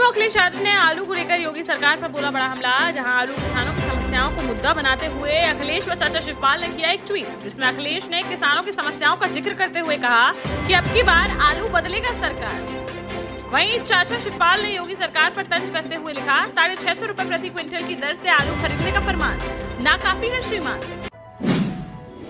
CM Akhilesh Yadav ने आलू को लेकर योगी सरकार पर बोला बड़ा हमला। जहां आलू किसानों की समस्याओं को मुद्दा बनाते हुए अखिलेश व चाचा शिवपाल ने किया एक ट्वीट, जिसमें अखिलेश ने किसानों की समस्याओं का जिक्र करते हुए कहा कि अब की बार आलू बदलेगा सरकार। वहीं चाचा शिवपाल ने योगी सरकार पर तंज कसते हुए लिखा, 650 रुपए प्रति क्विंटल की दर से आलू खरीदने का फरमान नाकाफी है श्रीमान।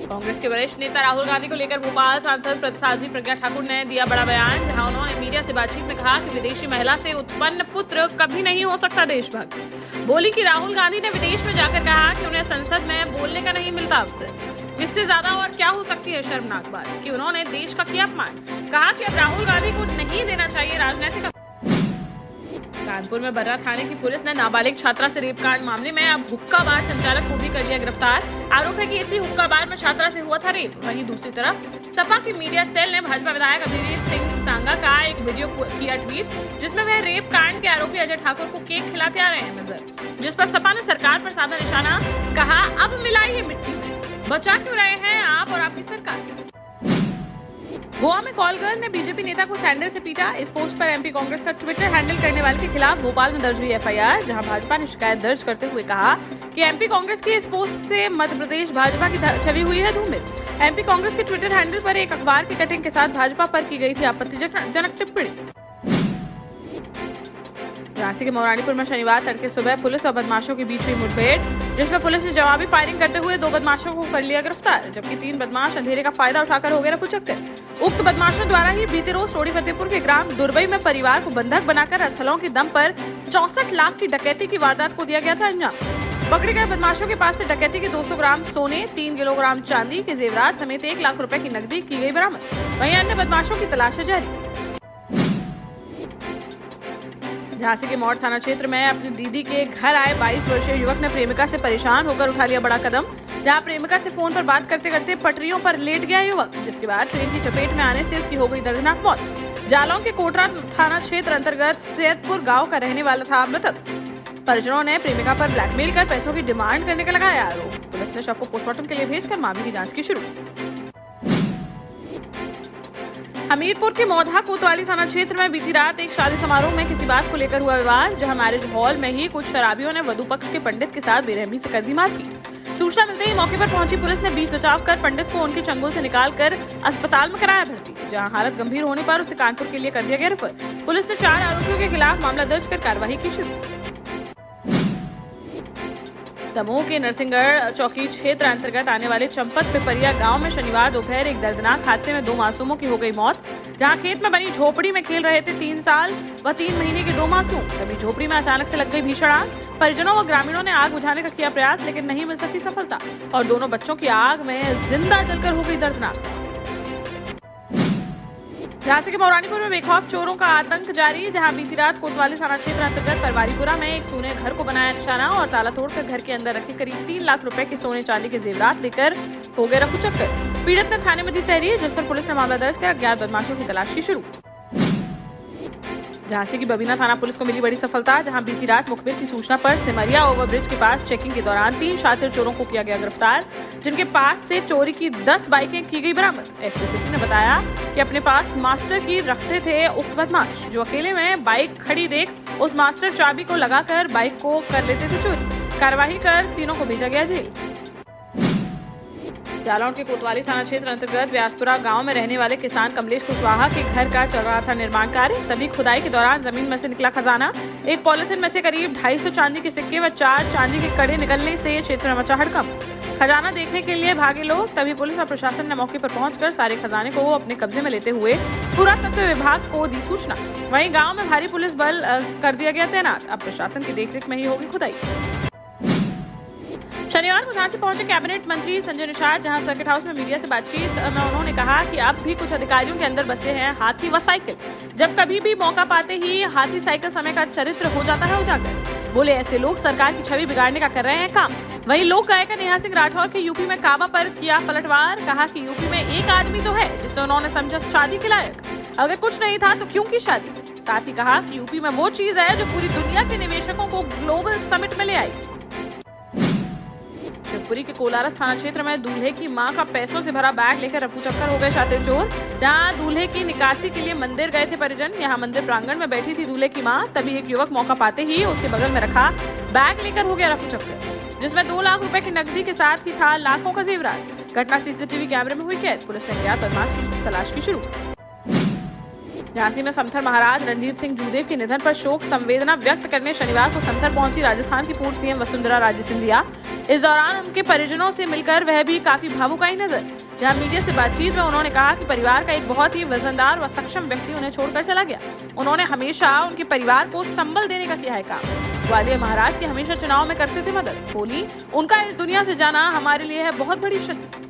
कांग्रेस के वरिष्ठ नेता राहुल गांधी को लेकर भोपाल सांसद साध्वी प्रज्ञा ठाकुर ने दिया बड़ा बयान। जहां उन्होंने मीडिया से बातचीत में कहा कि विदेशी महिला से उत्पन्न पुत्र कभी नहीं हो सकता देशभक्त। बोली कि राहुल गांधी ने विदेश में जाकर कहा कि उन्हें संसद में बोलने का नहीं मिलता अवसर। इससे ज्यादा और क्या हो सकती है शर्मनाक बात कि उन्होंने देश का किया अपमान। कहा कि अब राहुल गांधी को नहीं देना चाहिए राजनीतिक। कानपुर में बर्रा थाने की पुलिस ने नाबालिग छात्रा से रेप कांड मामले में अब हुक्का बार संचालक को भी कर लिया गिरफ्तार। आरोप है कि इसी हुक्का बार में छात्रा से हुआ था रेप। वहीं दूसरी तरफ सपा की मीडिया सेल ने भाजपा विधायक अभिजीत सिंह सांगा का एक वीडियो किया ट्वीट, जिसमें वह रेप कांड के आरोपी अजय ठाकुर को केक खिलाते आ रहे हैं नजर, जिस पर सपा ने सरकार पर साधा निशाना। कहा, अब मिलाइए मिट्टी में, बचा क्यों रहे हैं आप और आपकी सरकार। गोवा में कॉल गर्ल ने बीजेपी नेता को सैंडल से पीटा। इस पोस्ट पर एमपी कांग्रेस का ट्विटर हैंडल करने वाले के खिलाफ भोपाल में दर्ज हुई एफआईआर, जहां भाजपा ने शिकायत दर्ज करते हुए कहा कि एमपी कांग्रेस की इस पोस्ट से मध्य प्रदेश भाजपा की छवि हुई है धूमिल। एमपी कांग्रेस के ट्विटर हैंडल पर एक अखबार की कटिंग के साथ भाजपा पर की गई थी आपत्तिजनक टिप्पणी। झांसी के मौरानीपुर में शनिवार तड़के सुबह पुलिस और बदमाशों के बीच हुई मुठभेड़, जिसमें पुलिस ने जवाबी फायरिंग करते हुए 2 बदमाशों को कर लिया गिरफ्तार, जबकि 3 बदमाश अंधेरे का फायदा उठाकर हो गए रफूचक्कर। उक्त बदमाशों द्वारा ही बीते रोज सोडी फतेहपुर के ग्राम दुर्बई में परिवार को बंधक बनाकर असलों के दम पर 64 लाख की डकैती की वारदात को दिया गया था अंजाम। पकड़े गए बदमाशों के पास से डकैती के 200 ग्राम सोने, 3 किलोग्राम चांदी के जेवरात समेत 1 लाख रुपए की नकदी की गई बरामद। वहीं अन्य बदमाशों की तलाश जारी। झांसी के मौड़ थाना क्षेत्र में अपनी दीदी के घर आए 22 वर्षीय युवक ने प्रेमिका से परेशान होकर उठा लिया बड़ा कदम। जहां प्रेमिका से फोन पर बात करते करते पटरियों पर लेट गया युवक, जिसके बाद ट्रेन की चपेट में आने से उसकी हो गई दर्दनाक मौत। जालौन के कोटरा थाना क्षेत्र अंतर्गत सैयदपुर गांव का रहने वाला था मृतक। परिजनों ने प्रेमिका पर ब्लैकमेल कर पैसों की डिमांड करने का लगाया आरोप। पुलिस ने शव को पोस्टमार्टम के लिए भेजकर मामले की जाँच की शुरू। हमीरपुर के मौधा कोतवाली थाना क्षेत्र में बीती रात एक शादी समारोह में किसी बात को लेकर हुआ विवाद, जहां मैरिज हॉल में ही कुछ शराबियों ने वधु पक्ष के पंडित के साथ बेरहमी से कर दी मारपीट। सूचना मिलते ही मौके पर पहुंची पुलिस ने बीच बचाव कर पंडित को उनके चंगुल से निकालकर अस्पताल में कराया भर्ती, जहां हालत गंभीर होने पर उसे कानपुर के लिए कर दिया गया रेफर। पुलिस ने 4 आरोपियों के खिलाफ मामला दर्ज कर कार्रवाई की शुरू। दमोह के नरसिंहगढ़ चौकी क्षेत्र अंतर्गत आने वाले चंपत पिपरिया गांव में शनिवार दोपहर एक दर्दनाक हादसे में 2 मासूमों की हो गई मौत। जहां खेत में बनी झोपड़ी में खेल रहे थे 3 साल व 3 महीने के 2 मासूम, तभी झोपड़ी में अचानक से लग गई भीषण आग। परिजनों व ग्रामीणों ने आग बुझाने का किया प्रयास, लेकिन नहीं मिल सकी सफलता और दोनों बच्चों की आग में जिंदा जलकर हो गई दर्दनाक। झांसी के मौरानीपुर में बेखौफ चोरों का आतंक जारी, जहां बीती रात कोतवाली थाना क्षेत्र अंतर्गत परवारीपुरा में एक सोने घर को बनाया निशाना और ताला तोड़कर घर के अंदर रखे करीब 3 लाख रुपए के सोने चांदी के जेवरात लेकर हो गए रफूचक्कर। पीड़ित ने थाने में दी तहरीर, जिस पर पुलिस ने मामला दर्ज कर अज्ञात बदमाशों की तलाश की शुरू। झांसी की बबीना थाना पुलिस को मिली बड़ी सफलता, जहां बीती रात मुखबिर की सूचना पर सिमरिया ओवरब्रिज के पास चेकिंग के दौरान 3 शातिर चोरों को किया गया गिरफ्तार, जिनके पास से चोरी की 10 बाइकें की गई बरामद। एसपी सिटी ने बताया कि अपने पास मास्टर की रखते थे उक्त बदमाश, जो अकेले में बाइक खड़ी देख उस मास्टर चाबी को लगाकर बाइक को कर लेते थे चोरी। कार्रवाई कर तीनों को भेजा गया जेल। जालौन के कोतवाली थाना क्षेत्र अंतर्गत व्यासपुरा गांव में रहने वाले किसान कमलेश कुशवाहा के घर का चल रहा था निर्माण कार्य, तभी खुदाई के दौरान जमीन में से निकला खजाना। एक पॉलिथीन में से करीब 250 चांदी के सिक्के व 4 चांदी के कड़े निकलने से क्षेत्र में मचा हड़कंप। खजाना देखने के लिए भागे लोग, तभी पुलिस और प्रशासन ने मौके पर पहुंचकर सारे खजाने को अपने कब्जे में लेते हुए पुरातत्व विभाग को दी सूचना। वहीं गाँव में भारी पुलिस बल कर दिया गया तैनात। अब प्रशासन की देखरेख में ही होगी खुदाई। शनिवार को झांसी पहुंचे कैबिनेट मंत्री संजय निषाद, जहां सर्किट हाउस में मीडिया से बातचीत में उन्होंने कहा कि अब भी कुछ अधिकारियों के अंदर बसे हैं हाथी व साइकिल। जब कभी भी मौका पाते ही हाथी साइकिल समय का चरित्र हो जाता है उजागर। बोले ऐसे लोग सरकार की छवि बिगाड़ने का कर रहे हैं काम। वहीं लोक गायिका नेहा सिंह राठौर के यूपी में काबा पर किया पलटवार, कहा कि यूपी में एक आदमी तो है जिसे उन्होंने समझा शादी के लायक, अगर कुछ नहीं था तो क्यों की शादी। साथ ही कहा कि यूपी में वो चीज है जो पूरी दुनिया के निवेशकों को ग्लोबल समिट में ले आई। शिवपुरी के कोलारस थाना क्षेत्र में दूल्हे की मां का पैसों से भरा बैग लेकर रफू चक्कर हो गए शातिर चोर। जहां दूल्हे की निकासी के लिए मंदिर गए थे परिजन, यहां मंदिर प्रांगण में बैठी थी दूल्हे की मां, तभी एक युवक मौका पाते ही उसके बगल में रखा बैग लेकर हो गया रफू चक्कर, जिसमें 2 लाख रुपए की नकदी के साथ ही था लाखों का जेवरात। घटना सीसीटीवी कैमरे में हुई कैद। पुलिस ने किया तलाश की शुरू। झांसी में समथर महाराज रणजीत सिंह जूदेव के निधन पर शोक संवेदना व्यक्त करने शनिवार को समथर पहुंची राजस्थान की पूर्व सीएम वसुंधरा राजे सिंधिया। इस दौरान उनके परिजनों से मिलकर वह भी काफी भावुक आई नजर। जहां मीडिया से बातचीत में उन्होंने कहा कि परिवार का एक बहुत ही वजनदार व सक्षम व्यक्ति उन्हें छोड़कर चला गया। उन्होंने हमेशा उनके परिवार को संबल देने का किया है काम। ग्वालियर महाराज की हमेशा चुनाव में करते थे मदद। बोली, उनका इस दुनिया से जाना हमारे लिए है बहुत बड़ी क्षति।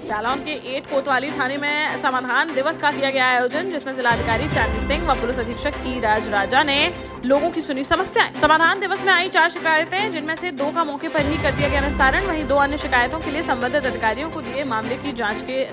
जालौन के 8 कोतवाली थाने में समाधान दिवस का किया गया आयोजन, जिसमें जिलाधिकारी चांदनी सिंह व पुलिस अधीक्षक ई राज राजा ने लोगों की सुनी समस्याएं। समाधान दिवस में आई 4 शिकायतें, जिनमें से 2 का मौके पर ही कर दिया गया निस्तारण। वहीं 2 अन्य शिकायतों के लिए संबंधित अधिकारियों को दिए मामले की जांच के